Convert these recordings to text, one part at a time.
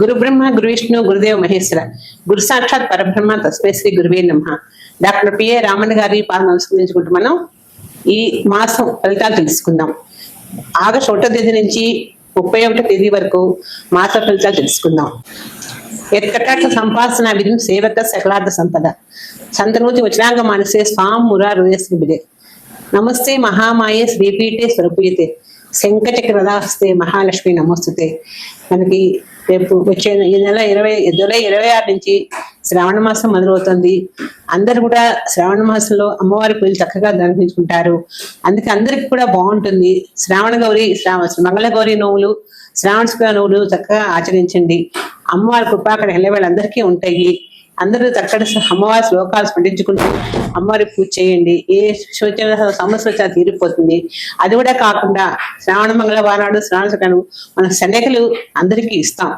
గురు బ్రహ్మ గురు విష్ణు గురుదేవ మహేశ్వర గురు సాక్షాత్ పరబ్రహ్మ తస్మై శ్రీ గురువే నమః. డాక్టర్ పిఏ రామన్ గారి పాలన నమస్కరించుకుంటూ మనం ఈ మాసం ఫలితాలు తెలుసుకుందాం. ఆగస్టు 1వ తేదీ నుంచి 31వ తేదీ వరకు మాస ఫలితాలు తెలుసుకుందాం. ఎత్కటాక్ష సంపాసన విధం సేవక సకలార్థ సంపద సంతనూతి వచనాంగ మానసే స్వాం మురా హృదయశ్రీ బిదే నమస్తే మహామాయే శ్రీపీఠే స్వరూపీయతే శంఖచక్రదాస్తే మహాలక్ష్మి నమోస్తుతే. మనకి రేపు వచ్చే ఈ నెల జూలై 26 నుంచి శ్రావణ మాసం మొదలవుతుంది. అందరు కూడా శ్రావణ మాసంలో అమ్మవారి పూజలు చక్కగా నిర్వహించుకుంటారు. అందుకే అందరికి కూడా బాగుంటుంది. శ్రావణ గౌరి మంగళ గౌరి నోవులు, శ్రావణ శుక్ర నోవులు చక్కగా ఆచరించండి. అమ్మవారి కృపాకర అందరికీ ఉంటాయి. అందరూ చక్కటి అమ్మవారి శ్లోకాలు స్మరించుకుంటూ అమ్మవారి పూజ చేయండి. ఏ సమస్య వచ్చినా తీరిపోతుంది. అది కూడా కాకుండా శ్రావణ మంగళవారం నాడు శ్రావణ శుక్రను మన శనగలు అందరికీ ఇస్తాం.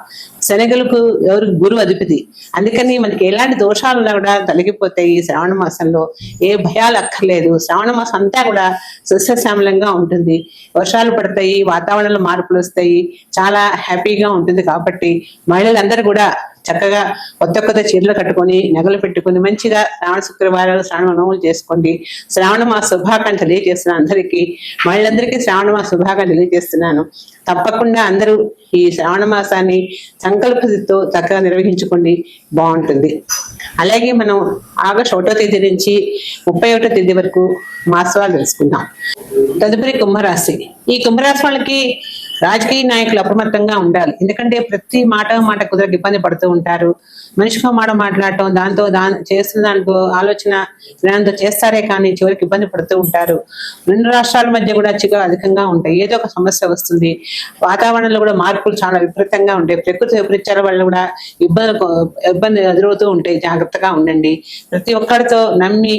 శనగలకు ఎవరికి గురువు అధిపతి, అందుకని మనకి ఎలాంటి దోషాలు కూడా తొలగిపోతాయి. శ్రావణ మాసంలో ఏ భయాలు అక్కర్లేదు. శ్రావణ మాసం అంతా కూడా సస్యశ్యామలంగా ఉంటుంది. వర్షాలు పడతాయి, వాతావరణంలో మార్పులు వస్తాయి, చాలా హ్యాపీగా ఉంటుంది. కాబట్టి మహిళలందరూ కూడా చక్కగా కొత్త చీరలు కట్టుకొని నగలు పెట్టుకుని మంచిగా శ్రావణ శుక్రవారాలు శ్రావణ నోములు చేసుకోండి. శ్రావణ మాస శుభాకాంక్షలు తెలియజేస్తున్నాను అందరికీ, మహిళలందరికీ శ్రావణ మాస శుభాకాంక్షలు తెలియజేస్తున్నాను. తప్పకుండా అందరూ ఈ శ్రావణ మాసాన్ని సంకల్పతో చక్కగా నిర్వహించుకోండి, బాగుంటుంది. అలాగే మనం ఆగస్టు 1వ తేదీ నుంచి 31వ తేదీ వరకు మాసాలు తెలుసుకుందాం. తదుపరి కుంభరాశి. ఈ కుంభరాశి వాళ్ళకి రాజకీయ నాయకులు అప్రమత్తంగా ఉండాలి. ఎందుకంటే ప్రతి మాట కుదరక ఇబ్బంది పడుతూ ఉంటారు. మనిషికో మాట మాట్లాడటం, చేస్తున్న దాంతో ఆలోచన జ్ఞానంతో చేస్తారే కానీ చివరికి ఇబ్బంది పడుతూ ఉంటారు. రెండు రాష్ట్రాల మధ్య కూడా చికాకు అధికంగా ఉంటాయి. ఏదో ఒక సమస్య వస్తుంది. వాతావరణంలో కూడా మార్పులు చాలా విపరీతంగా ఉంటాయి. ప్రకృతి వైపరీత్యాల వల్ల కూడా ఇబ్బంది ఎదురవుతూ ఉంటాయి. జాగ్రత్తగా ఉండండి. ప్రతి ఒక్కరితో నమ్మి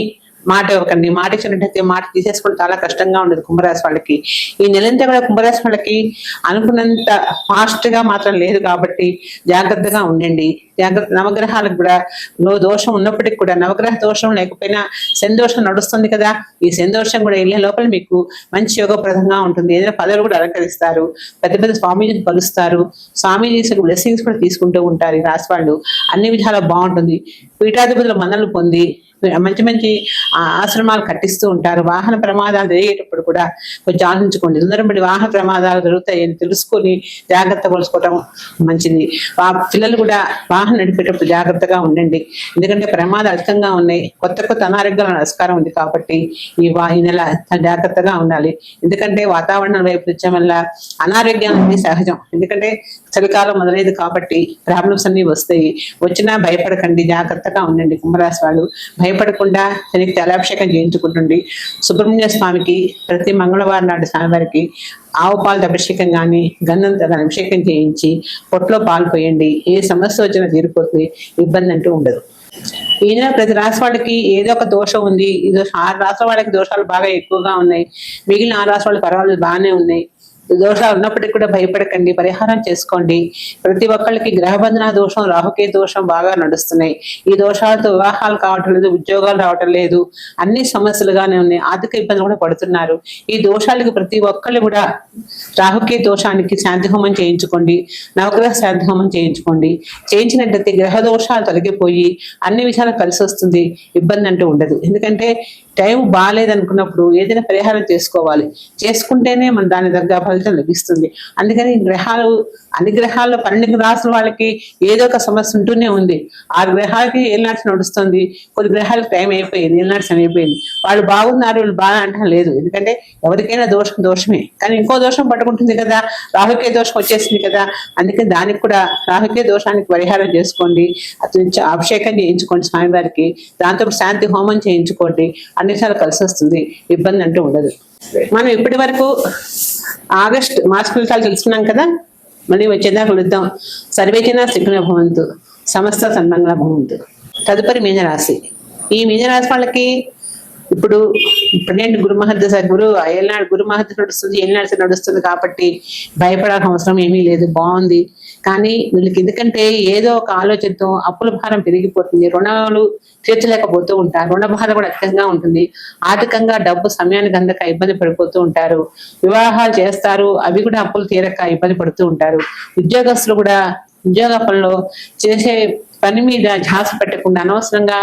మాట ఇవ్వకండి. మాట ఇచ్చినట్టయితే మాట తీసేసుకోవడం చాలా కష్టంగా ఉండదు కుంభరాశి వాళ్ళకి. ఈ నెలంతా కూడా కుంభరాశి వాళ్ళకి అనుకున్నంత ఫాస్ట్ గా మాత్రం లేదు. కాబట్టి జాగ్రత్తగా ఉండండి. నవగ్రహాలకు కూడా దోషం ఉన్నప్పటికీ కూడా, నవగ్రహ దోషం లేకపోయినా శనిదోషం నడుస్తుంది కదా, ఈ శనిదోషం కూడా వెళ్ళే లోపల మీకు మంచి యోగప్రదంగా ఉంటుంది. ఏదైనా పదవులు కూడా అలంకరిస్తారు. పెద్ద స్వామీజీని కలుస్తారు. స్వామీజీ బ్లెస్సింగ్స్ కూడా తీసుకుంటూ ఉంటారు. ఈ రాశి వాళ్ళు అన్ని విధాలా బాగుంటుంది. పీఠాధిపతుల మన్నలు పొంది మంచి ఆశ్రమాలు కట్టిస్తూ ఉంటారు. వాహన ప్రమాదాలు జరిగేటప్పుడు కూడా కొంచెం ఆలోచించుకోండి. తొందరపడి వాహన ప్రమాదాలు జరుగుతాయని తెలుసుకొని జాగ్రత్త కొలుసుకోవటం మంచిది. పిల్లలు కూడా వాహనం నడిపేటప్పుడు జాగ్రత్తగా ఉండండి. ఎందుకంటే ప్రమాదాలు అధికంగా ఉన్నాయి. కొత్త అనారోగ్యాల నమస్కారం ఉంది. కాబట్టి ఈ నెల జాగ్రత్తగా ఉండాలి. ఎందుకంటే వాతావరణం వైపరీత్యం వల్ల అనారోగ్యం అనేది సహజం. ఎందుకంటే చలికాలం మొదలైంది కాబట్టి ప్రాబ్లమ్స్ అన్ని వస్తాయి. వచ్చినా భయపడకండి, జాగ్రత్తగా ఉండండి. కుంభరాశి వాళ్ళు భయపడకుండా శనికి తలాభిషేకం చేయించుకుంటుండి. సుబ్రహ్మణ్య స్వామికి ప్రతి మంగళవారం నాడు స్వామివారికి ఆవు పాలతో అభిషేకం కానీ గంధంతో అభిషేకం చేయించి పొట్లో పాలు పోయండి. ఏ సమస్య వచ్చినా తీరిపోతుంది. ఇబ్బంది అంటూ ఉండదు. ఈయన ప్రతి రాశి వాళ్ళకి ఏదో ఒక దోషం ఉంది. ఈ 6 రాష్ట్రాల వాళ్ళకి దోషాలు బాగా ఎక్కువగా ఉన్నాయి. మిగిలిన 6 రాష్ట్రాల వాళ్ళకి పర్వాలేదు, బాగానే ఉన్నాయి. దోషాలు ఉన్నప్పటికీ కూడా భయపడకండి, పరిహారం చేసుకోండి. ప్రతి ఒక్కళ్ళకి గ్రహబంధన దోషం, రాహుకే దోషం బాగా నడుస్తున్నాయి. ఈ దోషాలతో వివాహాలు కావటం లేదు, ఉద్యోగాలు రావటం లేదు, అన్ని సమస్యలుగానే ఉన్నాయి. ఆర్థిక ఇబ్బందులు కూడా పడుతున్నారు. ఈ దోషాలకు ప్రతి ఒక్కళ్ళు కూడా రాహుకే దోషానికి శాంతి హోమం చేయించుకోండి. నవగ్రహ శాంతి హోమం చేయించుకోండి. చేయించినట్లయితే గ్రహ దోషాలు తొలగిపోయి అన్ని విషయాలు కలిసి వస్తుంది. ఇబ్బంది అంటూ ఉండదు. ఎందుకంటే టైం బాగాలేదనుకున్నప్పుడు ఏదైనా పరిహారం చేసుకోవాలి. చేసుకుంటేనే మన దాని దగ్గర ఫలితం లభిస్తుంది. అందుకని అన్ని గ్రహాల్లో 12 రాసుల వాళ్ళకి ఏదో ఒక సమస్య ఉంటూనే ఉంది. 6 గ్రహాలకి ఏళ్ళనాటి నడుస్తుంది. కొన్ని గ్రహాలకు టైం అయిపోయింది, ఏళ్ళనాటి సమయం అయిపోయింది. వాళ్ళు బాగున్నారు, వాళ్ళు బాగా అంటే లేదు. ఎందుకంటే ఎవరికైనా దోషమే, కానీ ఇంకో దోషం పట్టుకుంటుంది కదా, రాహుకే దోషం వచ్చేసింది కదా. అందుకే దానికి కూడా రాహుకే దోషానికి పరిహారం చేసుకోండి. అతను అభిషేకం చేయించుకోండి స్వామివారికి. దాంతో శాంతి హోమం చేయించుకోండి. అన్ని విషయాలు కలిసి వస్తుంది. ఇబ్బంది అంటూ ఉండదు. మనం ఇప్పటి వరకు ఆగస్ట్ మాస ఫలితాలు తెలుసుకున్నాం కదా. మళ్ళీ వచ్చేదాకా కలుద్దాం. సర్వేజన శిఖర భవంతు, సమస్త సన్మంగళ భవంతు. తదుపరి మీనరాశి. ఈ మీనరాశి వాళ్ళకి ఇప్పుడు 12 గురు మహర్దశ ఏళ్ళనాడు గురు మహర్దశ నడుస్తుంది, ఏళ్ళనాడు నడుస్తుంది. కాబట్టి భయపడాల్సిన అవసరం ఏమీ లేదు, బాగుంది. కానీ వీళ్ళకి ఎందుకంటే ఏదో ఒక ఆలోచనతో అప్పుల భారం పెరిగిపోతుంది. రుణాలు తీర్చలేకపోతూ ఉంటారు. రుణ బాధ కూడా అధికంగా ఉంటుంది. ఆర్థికంగా డబ్బు సమయానికి అందక ఇబ్బంది పడిపోతూ ఉంటారు. వివాహాలు చేస్తారు, అవి కూడా అప్పులు తీరక ఇబ్బంది పడుతూ ఉంటారు. ఉద్యోగస్తులు కూడా ఉద్యోగంలో చేసే పని మీద ధ్యాస పెట్టకుండా అనవసరంగా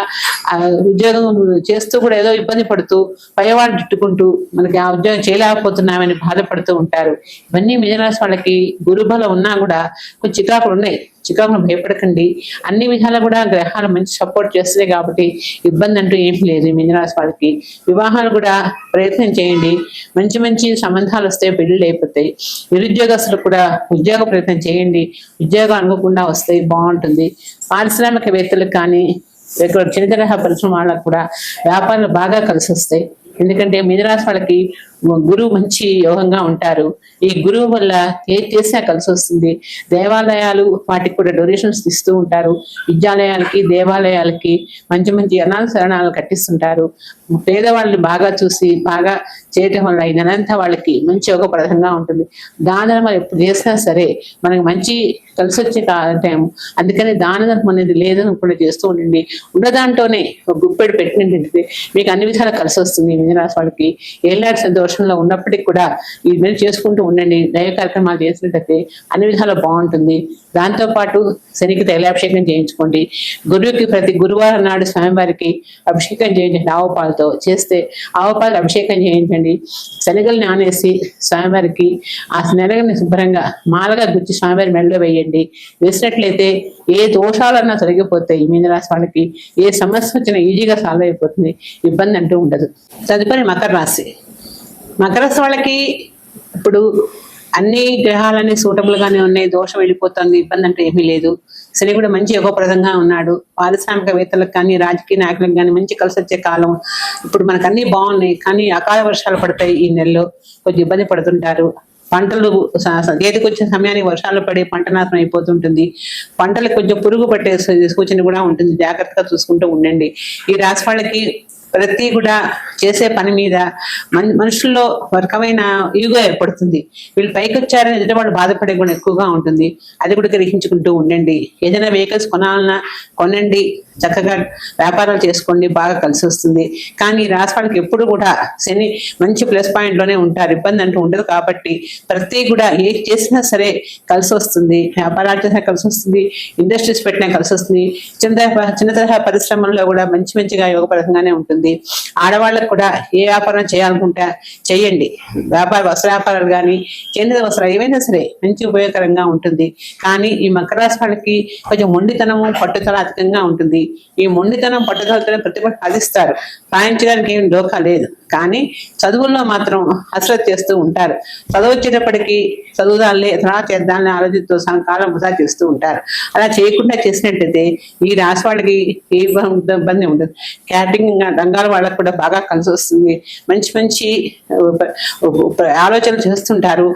ఉద్యోగం చేస్తూ కూడా ఏదో ఇబ్బంది పడుతూ పైవాడు తిట్టుకుంటూ మనకి ఆ ఉద్యోగం చేయలేకపోతున్నామని బాధపడుతూ ఉంటారు. ఇవన్నీ మిథునరాశి వాళ్ళకి గురుబలం ఉన్నా కూడా కొంచెం చికాకులు ఉన్నాయి. చికాకులు భయపడకండి. అన్ని విధాలు కూడా గ్రహాలు మంచి సపోర్ట్ చేస్తున్నాయి కాబట్టి ఇబ్బంది అంటూ ఏం లేదు. మిథునరాశి వాళ్ళకి వివాహాలు కూడా ప్రయత్నం చేయండి. మంచి మంచి సంబంధాలు వస్తే పెళ్లిళ్ళు అయిపోతాయి. నిరుద్యోగస్తులు కూడా ఉద్యోగ ప్రయత్నం చేయండి. ఉద్యోగం అనుకోకుండా వస్తాయి, బాగుంటుంది. పారిశ్రామికవేత్తలకు కానీ ఇక్కడ చిన్నతరహా పరిశ్రమ వాళ్ళకు కూడా వ్యాపారాలు బాగా కలిసి వస్తాయి. ఎందుకంటే మిథునరాశి వాళ్ళకి గురువు మంచి యోగంగా ఉంటారు. ఈ గురువు వల్ల ఏది చేసినా కలిసి వస్తుంది. దేవాలయాలు వాటికి కూడా డొనేషన్స్ ఇస్తూ ఉంటారు. విద్యాలయాలకి దేవాలయాలకి మంచి మంచి అనాథ శరణాలు కట్టిస్తుంటారు. పేదవాళ్ళని బాగా చూసి బాగా చేయటం వల్ల ఈ నెలంతా వాళ్ళకి మంచి యోగప్రదంగా ఉంటుంది. దాన ధర్మాలు ఎప్పుడు చేసినా సరే మనకి మంచి కలిసి వచ్చే టైం. అందుకని దాన ధర్మం అనేది లేదని కూడా చేస్తూ ఉండండి. ఉన్నదాంట్లోనే ఒక గుప్పెడు పెట్టినట్టు మీకు అన్ని విధాలు కలిసి వస్తుంది. మిథునరాశి వాళ్ళకి ఏళ్ళ సంతోషంలో ఉన్నప్పటికీ కూడా ఈ మీరు చేసుకుంటూ ఉండండి. దైవ కార్యక్రమాలు చేసినట్టయితే అన్ని విధాలు బాగుంటుంది. దాంతో పాటు శనికి తైలాభిషేకం చేయించుకోండి. గురువుకి ప్రతి గురువారం నాడు స్వామివారికి అభిషేకం చేయించండి. ఆవుపాలతో చేస్తే ఆవుపాలు అభిషేకం చేయించండి. శనగలు నానేసి స్వామివారికి ఆ శనగని శుభ్రంగా మాలగా గుచ్చి స్వామివారి మెడలో వేయండి. వేసినట్లయితే ఏ దోషాలన్నా తొలగిపోతాయి. మీనరాశి వాళ్ళకి ఏ సమస్య వచ్చినా ఈజీగా సాల్వ్ అయిపోతుంది. ఇబ్బంది అంటూ ఉండదు. తదుపరి మకర రాశి. మకర రాశి వాళ్ళకి ఇప్పుడు అన్ని గ్రహాలన్నీ సూటబుల్ గానే ఉన్నాయి. దోషం వెళ్ళిపోతుంది, ఇబ్బంది అంటే ఏమీ లేదు. శని కూడా మంచి యోగప్రదంగా ఉన్నాడు. పారిశ్రామికవేత్తలకు కానీ రాజకీయ నాయకులకు కానీ మంచి కలిసి వచ్చే కాలం. ఇప్పుడు మనకు అన్ని బాగున్నాయి, కానీ అకాల వర్షాలు పడతాయి. ఈ నెలలో కొంచెం ఇబ్బంది పడుతుంటారు. పంటలు చేతికి వచ్చిన సమయానికి వర్షాలు పడి పంట నాశనం అయిపోతుంటుంది. పంటలకు కొంచెం పురుగు పట్టే సూచన కూడా ఉంటుంది. జాగ్రత్తగా చూసుకుంటూ ఉండండి. ఈ రాశి వాళ్ళకి ప్రతి కూడా చేసే పని మీద మనుషుల్లో ఒక రకమైన ఈగో ఏర్పడుతుంది. వీళ్ళు పైకి వచ్చారని ఎదుటి వాళ్ళు బాధపడే గుణం ఎక్కువగా ఉంటుంది. అది కూడా గ్రహించుకుంటూ ఉండండి. ఏదైనా వెహికల్స్ కొనాలన్నా కొనండి. చక్కగా వ్యాపారాలు చేసుకోండి, బాగా కలిసి వస్తుంది. కానీ రాశి వాళ్ళకి ఎప్పుడు కూడా శని మంచి ప్లస్ పాయింట్ లోనే ఉంటారు. ఇబ్బంది అంటూ ఉండదు. కాబట్టి ప్రతి కూడా ఏది చేసినా సరే కలిసి వస్తుంది. వ్యాపారాలు చేసినా కలిసి వస్తుంది. ఇండస్ట్రీస్ పెట్టినా కలిసి వస్తుంది. చిన్న తరహా పరిశ్రమల్లో కూడా మంచి మంచిగా యోగపరంగానే ఉంటుంది. ఆడవాళ్ళకు కూడా ఏ వ్యాపారం చేయాలనుకుంటా చేయండి. వస్త్ర వ్యాపారాలు కానీ చేనేత వస్త్రాలు ఏవైనా సరే మంచి ఉపయోగకరంగా ఉంటుంది. కానీ ఈ మకర రాశి వాళ్ళకి కొంచెం మొండితనము పట్టుదల అధికంగా ఉంటుంది. ఈ మొండితనం పట్టుదలతో ప్రతిభ సాధిస్తారు. సాధించడానికి ఏం డోకా లేదు. కానీ చదువుల్లో మాత్రం హసరత్ చేస్తూ ఉంటారు. చదువు వచ్చేటప్పటికీ చదువుదాలే తర్వాత చేద్దాలని ఆలోచిస్తూ కాలం వృధా చేస్తూ ఉంటారు. అలా చేయకుండా చేసినట్టయితే ఈ రాశి వాళ్ళకి ఏ ఇబ్బంది ఉండదు. క్యాటరింగ్ రంగాల వాళ్ళకు కూడా బాగా కలిసి వస్తుంది. మంచి మంచి ఆలోచనలు చేస్తుంటారు.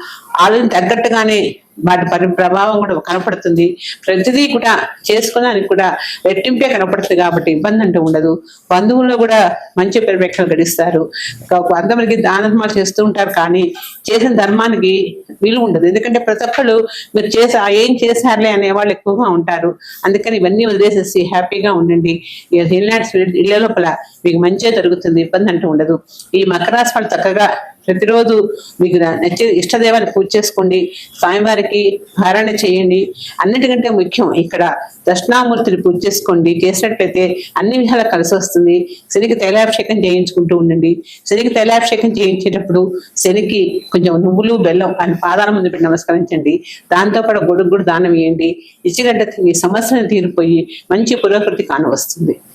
ఆలోచన తగ్గట్టుగానే వాటి ప్రభావం కూడా కనపడుతుంది. ప్రతిదీ కూడా చేసుకోవడానికి కూడా రెట్టింపే కనపడుతుంది. కాబట్టి ఇబ్బంది అంటూ ఉండదు. బంధువుల్లో కూడా మంచి పరివేక్షలు గడిస్తారు. కొంతమందికి దాన ధర్మాలు చేస్తూ ఉంటారు. కానీ చేసిన ధర్మానికి విలువ ఉండదు. ఎందుకంటే ప్రతి ఒక్కళ్ళు మీరు ఏం చేశారులే అనే వాళ్ళు ఎక్కువగా ఉంటారు. అందుకని ఇవన్నీ వదిలేసేసి హ్యాపీగా ఉండండి. ఇళ్ళ లోపల మీకు మంచిగా జరుగుతుంది. ఇబ్బంది అంటూ ఉండదు. ఈ మకర రాశి వాళ్ళు చక్కగా ప్రతిరోజు మీకు నచ్చే ఇష్టదేవాన్ని పూజ చేసుకోండి. స్వామివారికి పారాయణ చేయండి. అన్నిటికంటే ముఖ్యం ఇక్కడ దక్షిణామూర్తిని పూజ చేసుకోండి. చేసినట్లయితే అన్ని విధాలా కలిసి వస్తుంది. శనికి తైలాభిషేకం చేయించుకుంటూ ఉండండి. శనికి తైలాభిషేకం చేయించేటప్పుడు శనికి కొంచెం నువ్వులు బెల్లం ఆయన పాదాల ముందు పెట్టి నమస్కరించండి. దాంతోపాటు గొడుగు దానం వేయండి. ఇచ్చినట్లయితే మీ సమస్యను తీరిపోయి మంచి పురోగతి కానవస్తుంది.